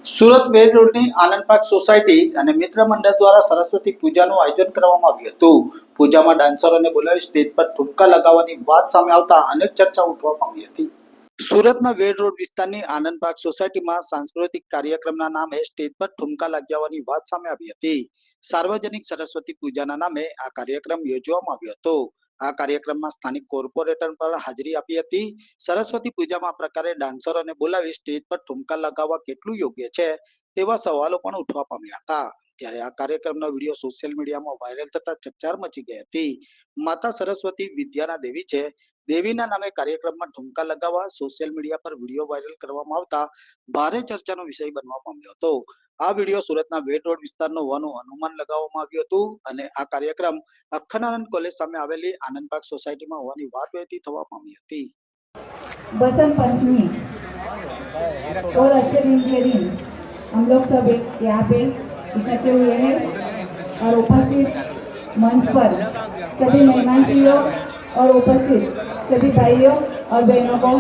સુરત વેડ રોડની આનંદ park society અને મિત્ર મંડળ દ્વારા સરસ્વતી પૂજાનું આયોજન કરવામાં આવ્યું હતું. પૂજામાં ડાન્સરોને બોલાવી સ્ટેજ પર ઠુમકા લગાવવાની વાત સામે આવતા અનેક ચર્ચા ઉઠવા પામી હતી. સુરતના વેડ રોડ વિસ્તારની આનંદ પાર્ક સોસાયટીમાં સાંસ્કૃતિક કાર્યક્રમના નામે સ્ટેજ પર ઠુમકા લગાવવાની વાત સામે આવી હતી. સાર્વજનિક સરસ્વતી પૂજાના નામે આ કાર્યક્રમ યોજવામાં આવ્યો હતો. આ કાર્યક્રમમાં સ્થાનિક કોર્પોરેટર પર હાજરી આપી હતી. સરસ્વતી પૂજામાં આ પ્રકારે ડાન્સરોને બોલાવી સ્ટેજ પર ઠુમકા લગાવવા કેટલું યોગ્ય છે તેવા સવાલો પણ ઉઠવા પામ્યા હતા. જ્યારે આ કાર્યક્રમનો વિડીયો સોશિયલ મીડિયામાં વાયરલ થતા ચકચાર મચી ગઈ હતી. માતા સરસ્વતી વિદ્યાના દેવી છે. દેવીના નામે કાર્યક્રમમાં ઠુમકા લગાવવા સોશિયલ મીડિયા પર વિડીયો વાયરલ કરવામાં આવતા ભારે ચર્ચાનો વિષય બનવા પામ્યો હતો. આ વિડીયો સુરતના વેડ રોડ વિસ્તારનો હોવાનું અનુમાન લગાવવામાં આવ્યું હતું અને આ કાર્યક્રમ અખંડાનંદ કોલેજ સામે આવેલી આનંદ પાર્ક સોસાયટીમાં હોવાની વાત વહેતી થવા પામી હતી. बसंत पंचमी और अच्छे दिन के दिन हम लोग सब एक यहाँ पे इकट्ठे हुए हैं और उपस्थित मंच पर सभी मेहमानों और उपस्थित सभी भाइयों और बहनों को